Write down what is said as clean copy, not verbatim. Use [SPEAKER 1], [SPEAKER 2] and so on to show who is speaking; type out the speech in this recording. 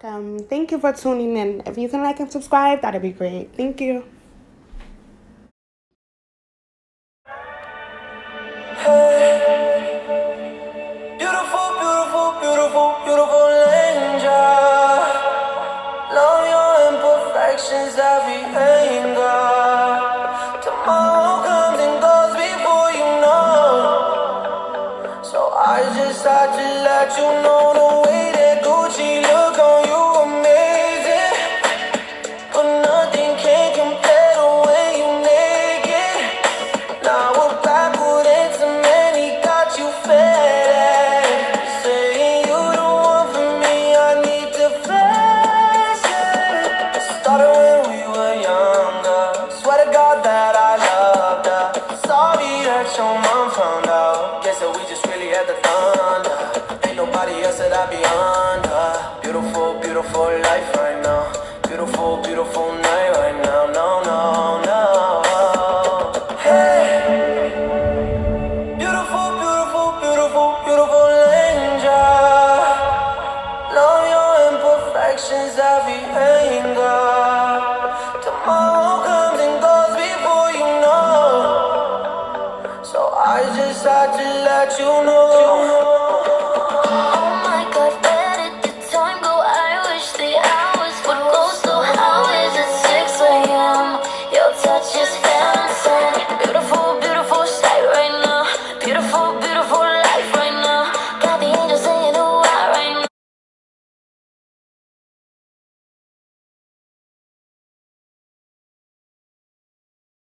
[SPEAKER 1] welcome. Thank you for tuning in. If you can like and subscribe, that'd be great. Thank you.
[SPEAKER 2] Beautiful, beautiful, beautiful, beautiful angel. Love your imperfections, every anger. Tomorrow comes and goes before you know. So I just had to let you know the way that Gucci look on you amazing. But nothing can compare the way you make it. Now we're back with it, so many got you fed. Saying you the one for me, I need to flex it. Started when we were younger. Swear to God that I loved her. Sorry that your mom found out. Guess that we just really had the thunder. Ain't nobody else that I be under. Beautiful, beautiful life right now. Beautiful, beautiful night right now. No, no, no. Hey. Beautiful, beautiful, beautiful, beautiful angel. Love your imperfections, every anger. Tomorrow comes and goes before you know. So I just had to let you know.